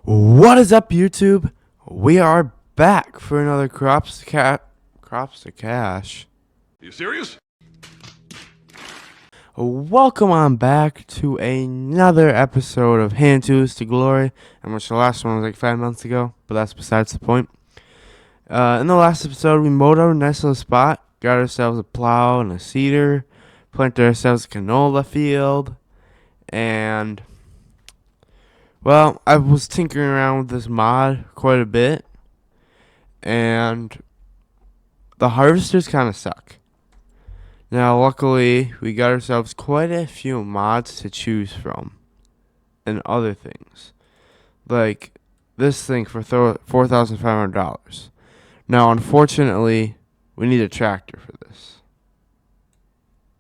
What is up, YouTube? We are back for another Crops to Cash. Are you serious? Welcome on back to another episode of Hand Tools to Glory, and which the last one was like 5 months ago, but that's besides the point. In the last episode, we mowed our nice little spot, got ourselves a plow and a seeder, planted ourselves a canola field, and well, I was tinkering around with this mod quite a bit, and the harvesters kind of suck. Now, luckily, we got ourselves quite a few mods to choose from, and other things, like this thing for $4,500. Now, unfortunately, we need a tractor for this,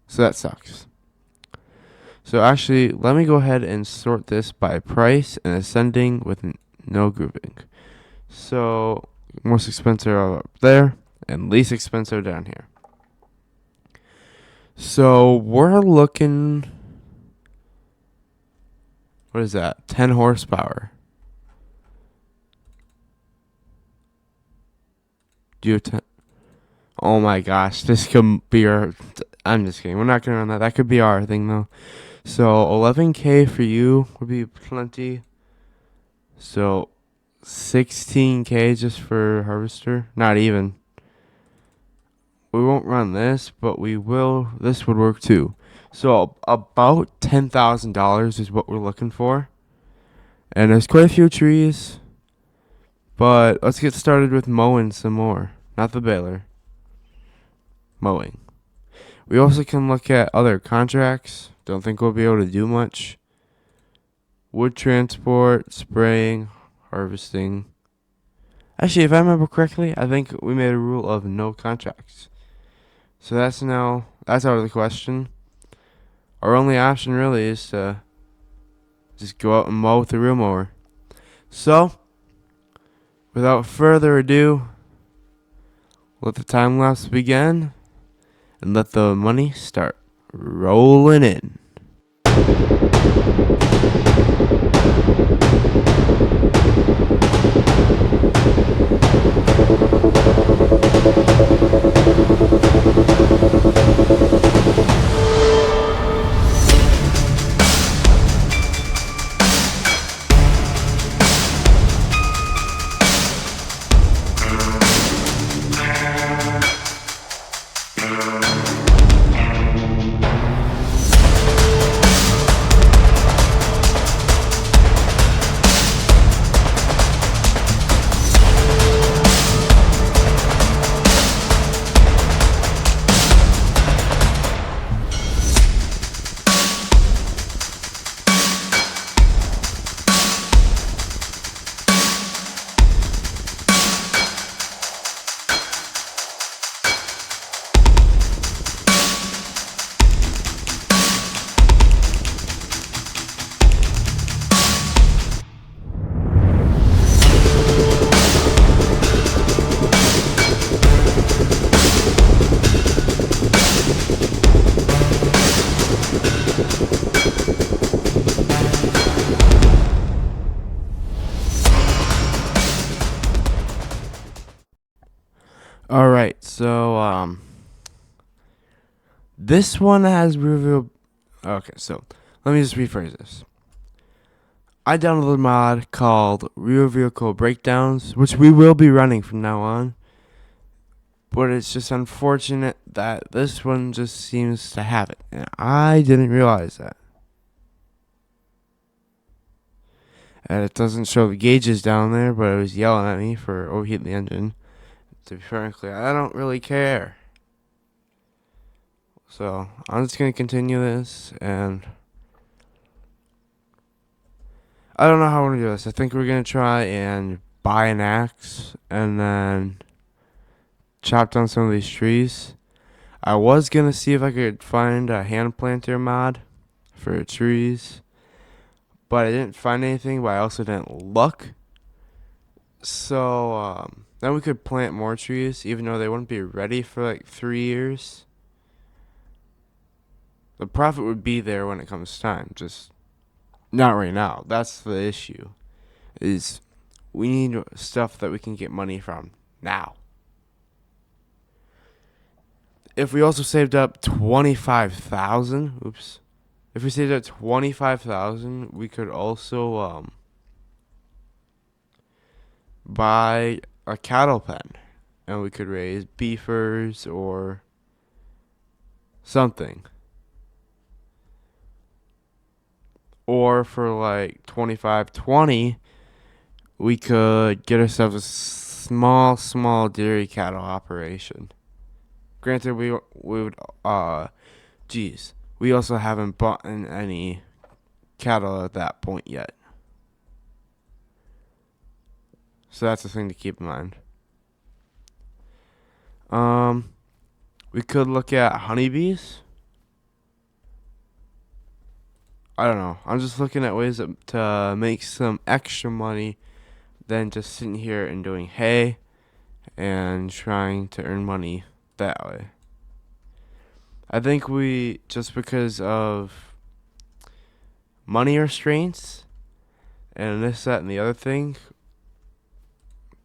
so that sucks. So actually, let me go ahead and sort this by price and ascending with no grouping. So, most expensive up there, and least expensive down here. So we're looking. What is that? 10 horsepower. Do you have 10? Oh my gosh, this could be our. I'm just kidding. We're not gonna run that. That could be our thing though. So 11K for you would be plenty. So 16K just for harvester. Not even. We won't run this, but we will. This would work too. So about $10,000 is what we're looking for. And there's quite a few trees. But let's get started with mowing some more. Not the baler. Mowing. We also can look at other contracts. Don't think we'll be able to do much. Wood transport, spraying, harvesting. Actually, if I remember correctly, I think we made a rule of no contracts. So that's out of the question. Our only option really is to just go out and mow with the real mower. So, without further ado, let the time lapse begin and let the money start rolling in. Alright, so this one has reveal. Okay, so let me just rephrase this. I downloaded a mod called Rear Vehicle Breakdowns, which we will be running from now on. But it's just unfortunate that this one just seems to have it. And I didn't realize that. And it doesn't show the gauges down there, but it was yelling at me for overheating the engine. To be frankly, I don't really care. So I'm just going to continue this, and I don't know how we're going to do this. I think we're going to try and buy an axe and then chop down some of these trees. I was going to see if I could find a hand planter mod for trees, but I didn't find anything, but I also didn't look. So then we could plant more trees, even though they wouldn't be ready for like 3 years. The profit would be there when it comes time, just not right now. That's the issue. is we need stuff that we can get money from now. If we also saved up 25,000, if we saved up 25,000, we could also buy a cattle pen, and we could raise beefers or something. Or for like 25-20, we could get ourselves a small dairy cattle operation. Granted, we would we also haven't bought in any cattle at that point yet. So that's the thing to keep in mind. We could look at honeybees. I don't know. I'm just looking at ways to make some extra money than just sitting here and doing hay and trying to earn money that way. I think we, just because of money restraints and this, that, and the other thing,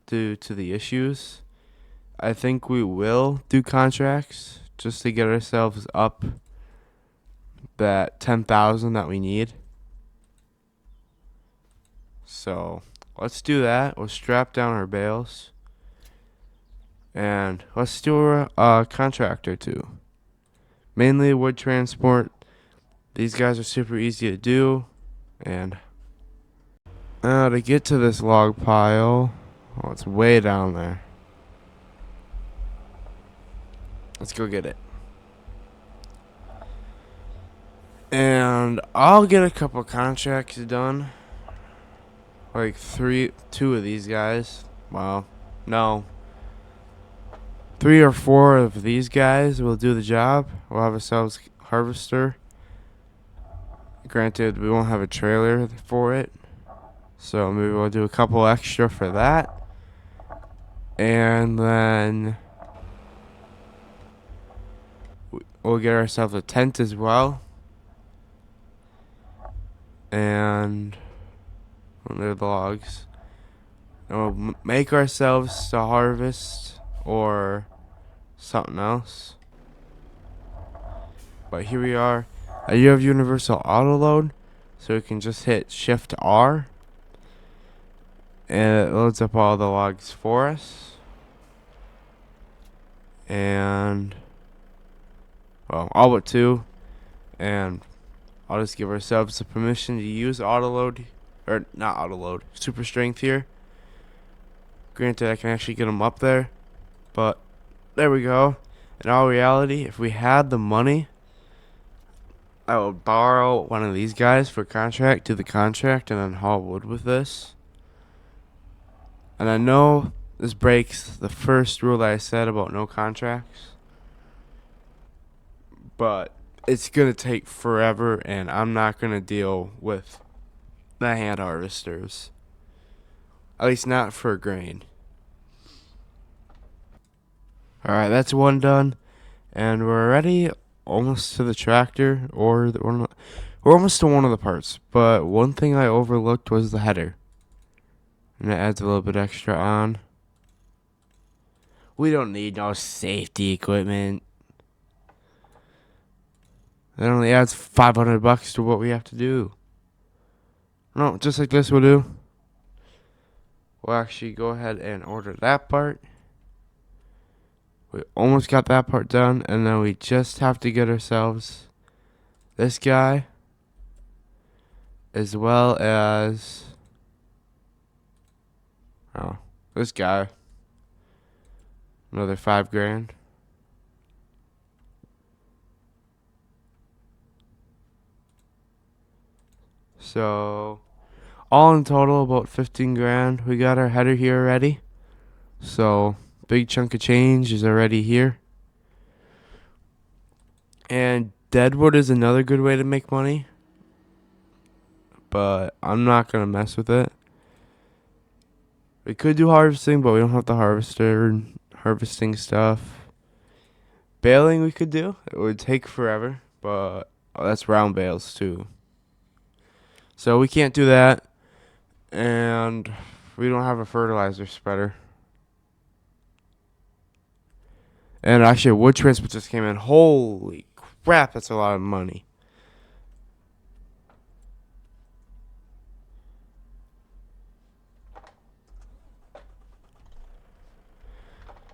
due to the issues, I think we will do contracts just to get ourselves up that 10,000 that we need. So let's do that. We'll strap down our bales and let's do a contract or two. Mainly wood transport. These guys are super easy to do. And to get to this log pile, oh, it's way down there. Let's go get it. And I'll get a couple contracts done. Like two of these guys. Well, no. 3 or 4 of these guys will do the job. We'll have ourselves a harvester. Granted, we won't have a trailer for it. So maybe we'll do a couple extra for that. And then we'll get ourselves a tent as well. And the logs. And we'll make ourselves a harvest or something else. But here we are. You have universal auto load, so we can just hit Shift R, and it loads up all the logs for us. And well, all but 2, and I'll just give ourselves the permission to use auto load, or not auto load, super strength here. Granted, I can actually get them up there, but there we go. In all reality, if we had the money, I would borrow one of these guys for contract, do the contract, and then haul wood with this. And I know this breaks the first rule that I said about no contracts, but it's going to take forever, and I'm not going to deal with the hand harvesters. At least not for grain. Alright, that's one done. And we're ready almost to the tractor, or we're almost to one of the parts. But one thing I overlooked was the header. And it adds a little bit extra on. We don't need no safety equipment. It only adds $500 to what we have to do. No, just like this will do. We'll actually go ahead and order that part. We almost got that part done, and then we just have to get ourselves this guy, as well as this guy. Another $5,000. So all in total about 15 grand. We got our header here already. So big chunk of change is already here. And deadwood is another good way to make money, but I'm not going to mess with it. We could do harvesting, but we don't have the harvesting stuff. Baling we could do. It would take forever, but that's round bales too. So we can't do that. And we don't have a fertilizer spreader. And actually, wood transport just came in. Holy crap, that's a lot of money.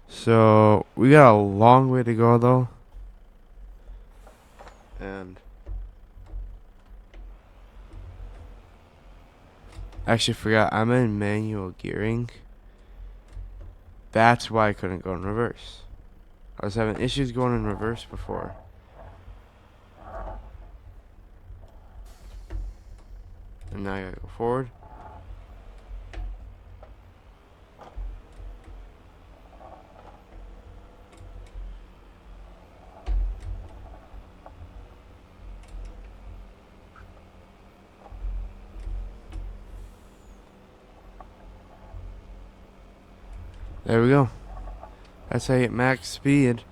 So, we got a long way to go, though. And actually forgot, I'm in manual gearing. That's why I couldn't go in reverse. I was having issues going in reverse before. And now I gotta go forward. There we go. That's how you get max speed.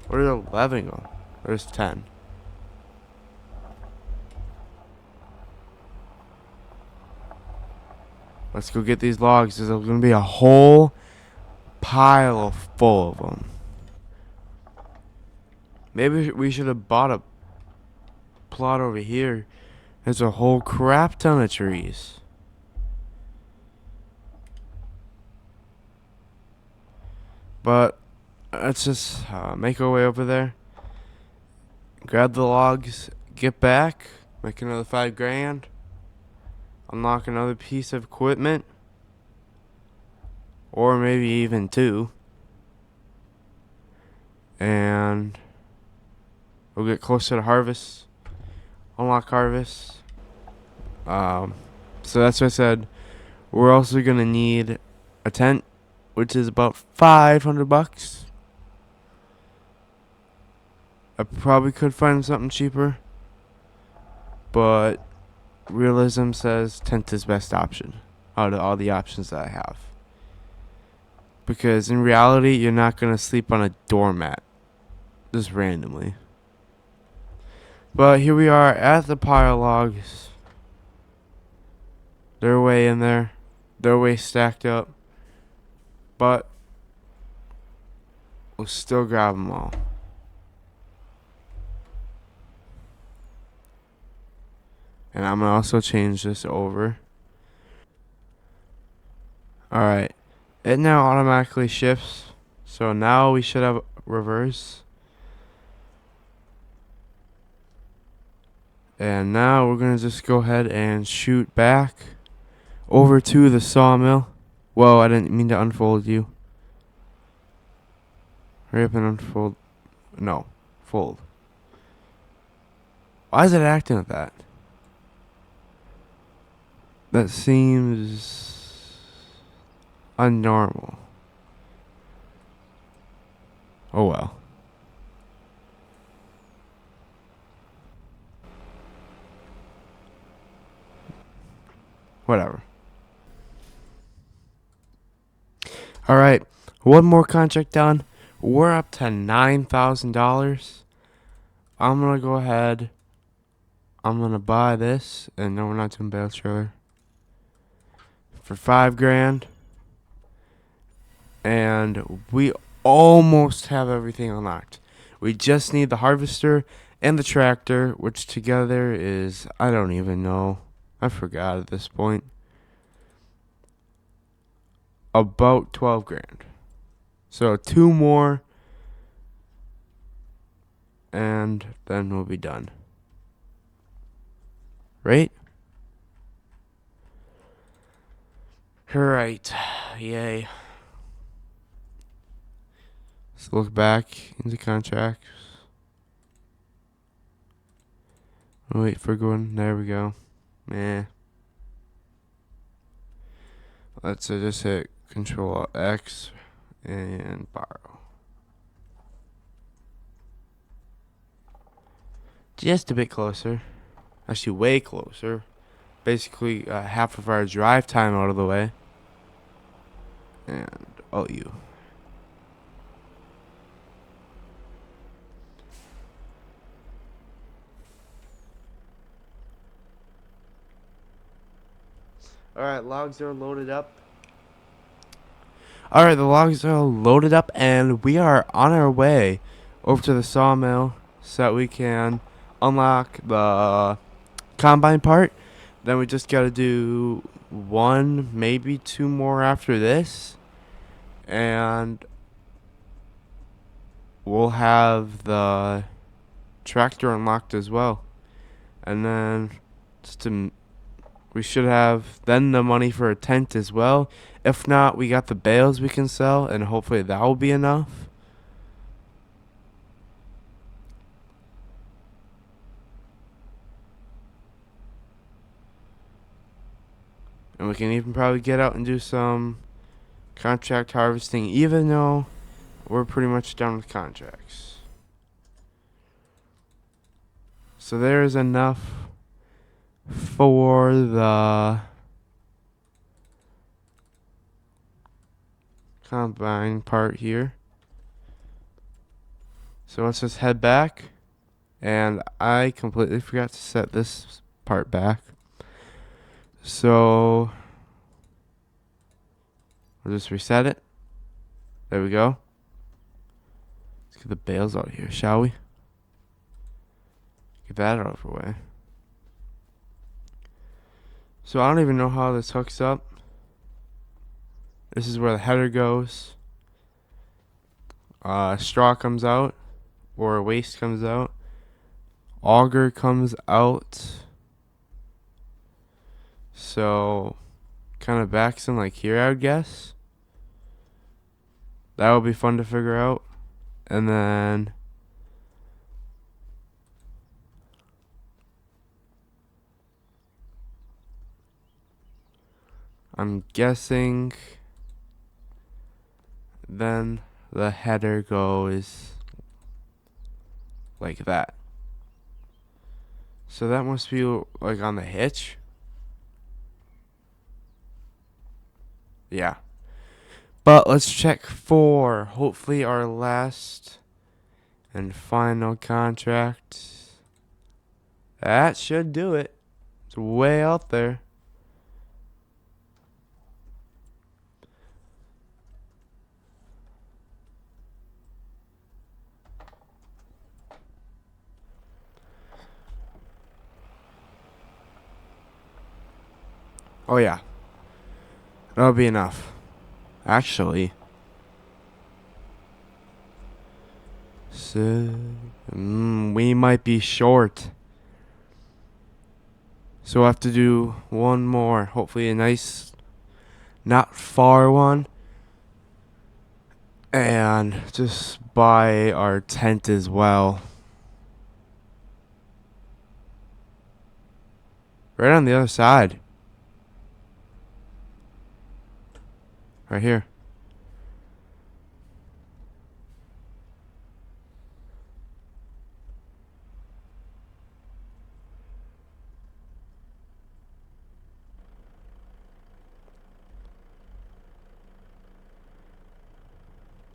Where did 11 go? There's 10. Let's go get these logs. There's going to be a whole pile full of them. Maybe we should have bought a plot over here. There's a whole crap ton of trees. But let's just make our way over there. Grab the logs. Get back. Make another 5 grand. Unlock another piece of equipment. Or maybe even 2. And we'll get closer to harvest. Unlock harvest. So that's what I said. We're also gonna need a tent, which is about $500. I probably could find something cheaper, but realism says tent is best option out of all the options that I have. Because in reality, you're not gonna sleep on a doormat just randomly. But here we are at the pile of logs. They're way in there. They're way stacked up. But we'll still grab them all. And I'm going to also change this over. Alright. It now automatically shifts. So now we should have reverse. And now we're going to just go ahead and shoot back over to the sawmill. Whoa, I didn't mean to unfold you. Hurry up and unfold. No, fold. Why is it acting like that? That seems unnormal. Oh well. Whatever. Alright, one more contract done. We're up to $9,000. I'm gonna go ahead. I'm gonna buy this, and no, we're not doing bale trailer, for 5 grand. And we almost have everything unlocked. We just need the harvester and the tractor, which together is, I don't even know. I forgot at this point. About 12 grand. So 2 more, and then we'll be done. Right? Alright. Yay. Let's look back into contracts. Wait for going. There we go. Let's just hit Control X and borrow. Just a bit closer. Actually, way closer. Basically, half of our drive time out of the way. And you. Alright, logs are loaded up. Alright, the logs are loaded up, and we are on our way over to the sawmill so that we can unlock the combine part. Then we just gotta do one, maybe two more after this. And we'll have the tractor unlocked as well. And then we should have then the money for a tent as well. If not, we got the bales we can sell, and hopefully that will be enough. And we can even probably get out and do some contract harvesting, even though we're pretty much done with contracts. So there is enough for the combine part here. So let's just head back. And I completely forgot to set this part back. So we'll just reset it. There we go. Let's get the bales out of here, shall we? Get that out of the way. So I don't even know how this hooks up. This is where the header goes. Straw comes out, or waste comes out. Auger comes out. So kind of backs in like here, I would guess. That would be fun to figure out. And then I'm guessing then the header goes like that. So that must be like on the hitch. Yeah. But let's check for hopefully our last and final contract. That should do it. It's way out there. Oh yeah. That'll be enough. Actually. So, we might be short. So we'll have to do one more. Hopefully a nice, not far one. And just buy our tent as well. Right on the other side. Right here.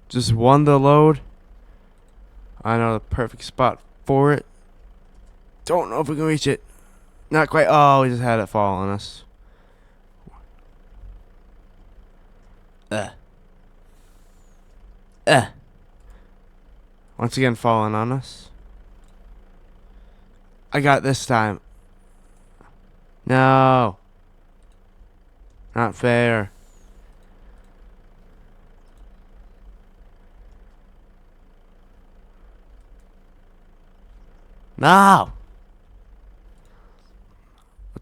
Just won the load. I know the perfect spot for it. Don't know if we can reach it. Not quite. Oh, we just had it fall on us. Once again, falling on us. I got this time. No. Not fair. No. I'll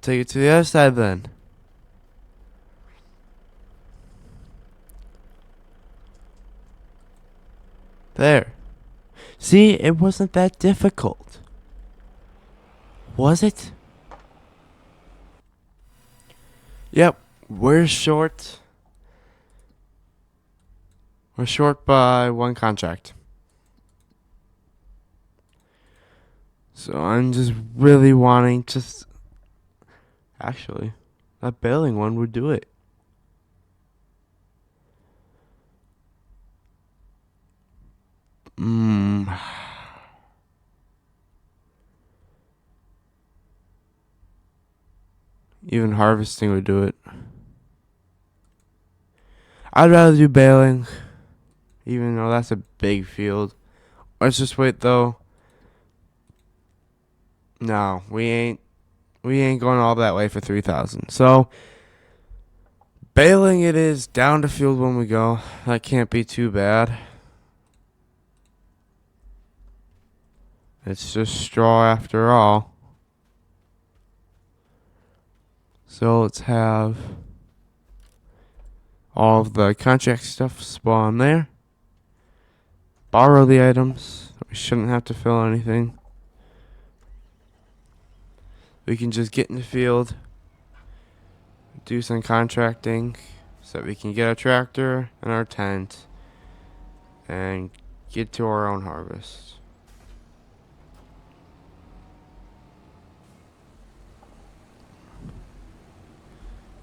take it to the other side then. There. See, it wasn't that difficult. Was it? Yep, we're short. We're short by one contract. So I'm just really wanting to... Actually, that baling one would do it. Even harvesting would do it. I'd rather do baling, even though that's a big field. Let's just wait though. No, we ain't going all that way for 3,000. So baling it is, down to field when we go. That can't be too bad. It's just straw after all. So let's have all of the contract stuff spawn there. Borrow the items. We shouldn't have to fill anything. We can just get in the field, do some contracting so that we can get a tractor and our tent and get to our own harvest.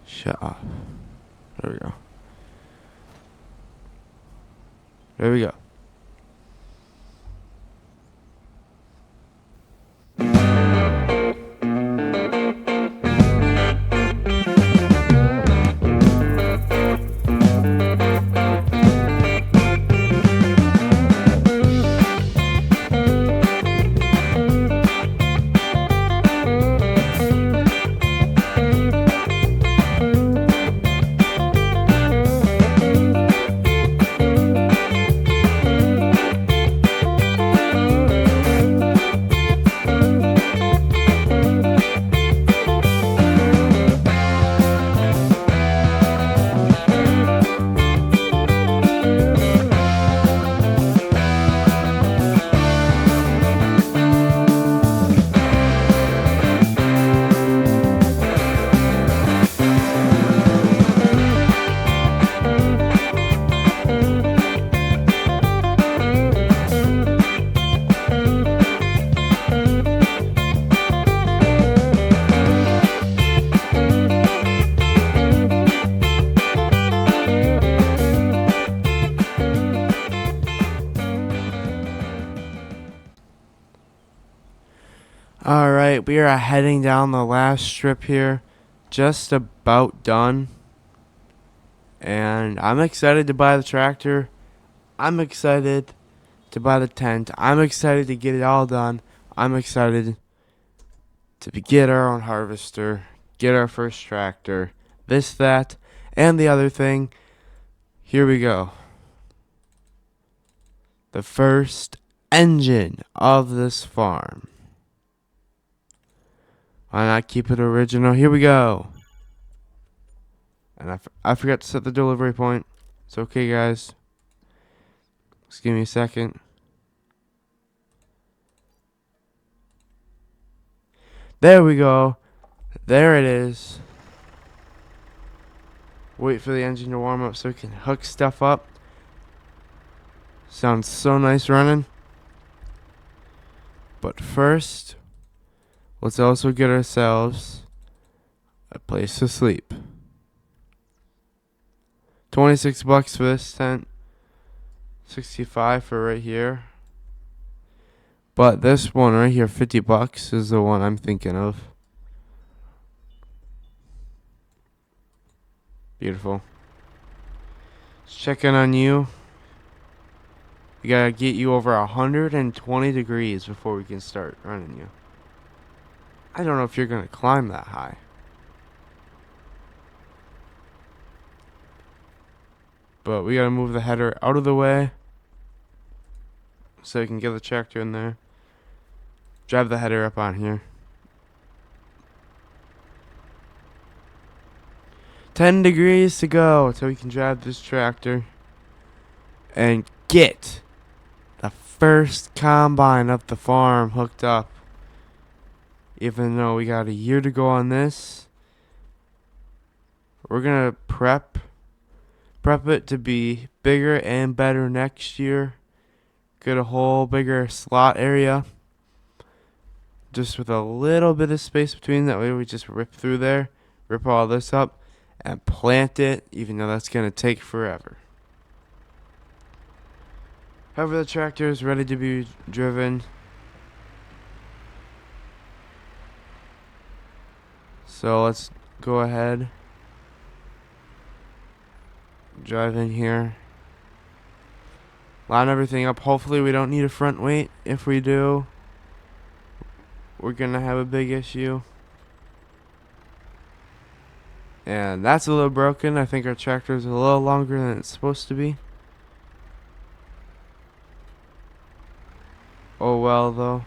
Shut up. There we go. There we go. Alright, we are heading down the last strip here. Just about done. And I'm excited to buy the tractor. I'm excited to buy the tent. I'm excited to get it all done. I'm excited to get our own harvester, get our first tractor, this, that, and the other thing. Here we go. The first engine of this farm. Why not keep it original? Here we go. And I forgot to set the delivery point. It's okay, guys. Just give me a second. There we go. There it is. Wait for the engine to warm up so we can hook stuff up. Sounds so nice running. But first, let's also get ourselves a place to sleep. $26 for this tent. $65 for right here. But this one right here, $50 is the one I'm thinking of. Beautiful. Let's check in on you. We gotta get you over 120 degrees before we can start running you. I don't know if you're gonna climb that high. But we gotta move the header out of the way so we can get the tractor in there. Drive the header up on here. 10 degrees to go so we can drive this tractor and get the first combine up the farm hooked up. Even though we got a year to go on this, we're gonna prep it to be bigger and better next year. Get a whole bigger slot area, just with a little bit of space between. That way we just rip through there, rip all this up, and plant it, even though that's gonna take forever. However, the tractor is ready to be driven. So let's go ahead, drive in here, line everything up. Hopefully we don't need a front weight. If we do, we're gonna have a big issue. And that's a little broken. I think our tractor's a little longer than it's supposed to be. Oh well, though.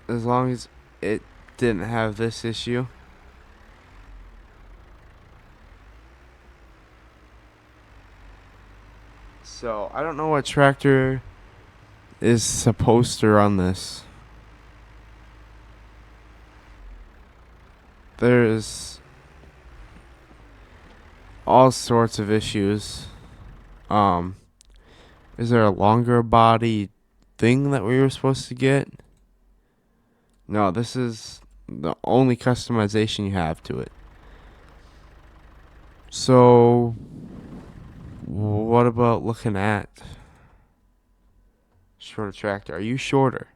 As long as it didn't have this issue. So, I don't know what tractor is supposed to run this. There's all sorts of issues. Is there a longer body thing that we were supposed to get? No, this is the only customization you have to it. So, what about looking at shorter tractor? Are you shorter?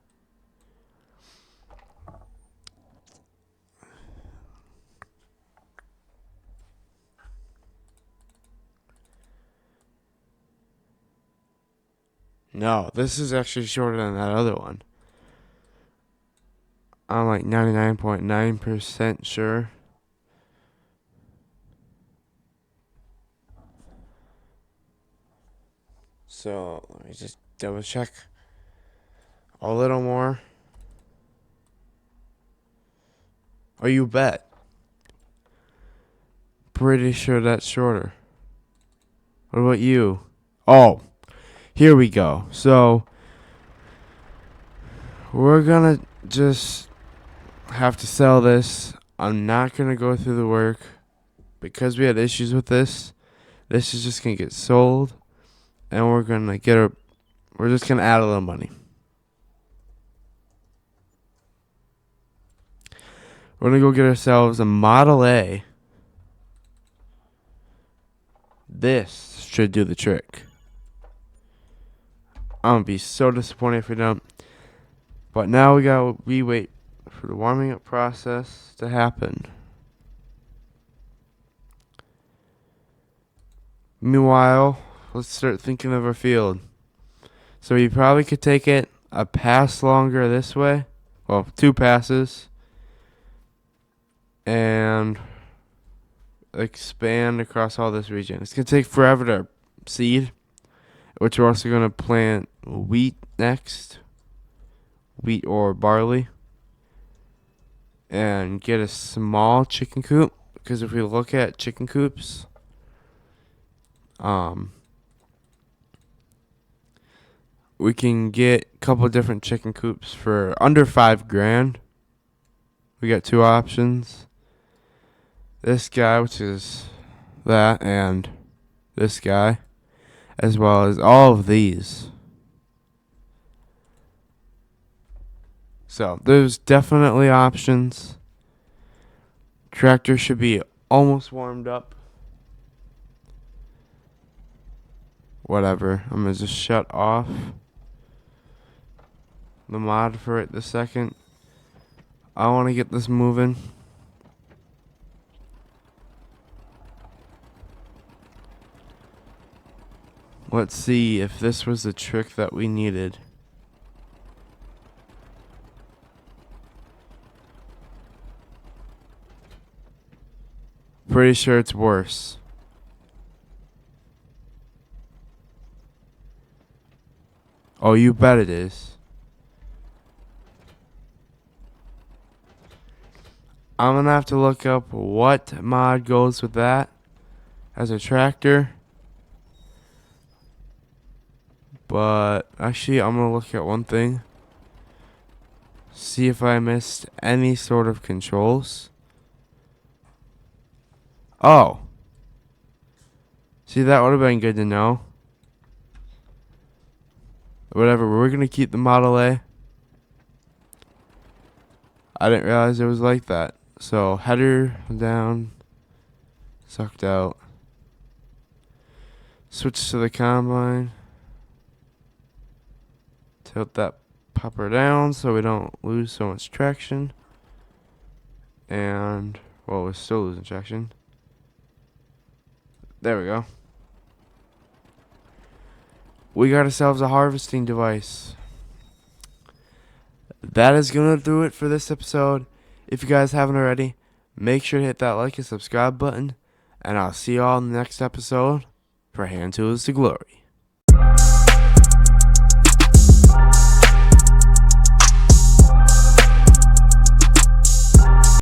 No, this is actually shorter than that other one. I'm like 99.9% sure. So let me just double check a little more. Oh, you bet. Pretty sure that's shorter. What about you? Oh, here we go. So we're gonna just have to sell this. I'm not gonna go through the work because we had issues with this. This is just gonna get sold, and we're gonna get a. We're just gonna add a little money. We're gonna go get ourselves a Model A. This should do the trick. I'm gonna be so disappointed if we don't. But now we wait for the warming up process to happen. Meanwhile, let's start thinking of our field. So we probably could take it a pass longer this way. Well, 2 passes. And expand across all this region. It's going to take forever to seed, which we're also going to plant wheat next. Wheat or barley. And get a small chicken coop. Because if we look at chicken coops, we can get a couple different chicken coops for under $5,000. We got 2 options. This guy, which is that, and this guy, as well as all of these. So there's definitely options. Tractor should be almost warmed up. Whatever. I'm going to just shut off the mod for it this second. I want to get this moving. Let's see if this was the trick that we needed. Pretty sure it's worse. Oh, you bet it is. I'm going to have to look up what mod goes with that as a tractor. But actually, I'm going to look at one thing. See if I missed any sort of controls. Oh. See, that would have been good to know. Whatever, we're going to keep the Model A. I didn't realize it was like that. So, header down. Sucked out. Switch to the combine. Tilt that popper down so we don't lose so much traction. And, well, we're still losing traction. There we go. We got ourselves a harvesting device. That is going to do it for this episode. If you guys haven't already, make sure to hit that like and subscribe button. And I'll see you all in the next episode for Hand Tools to Glory.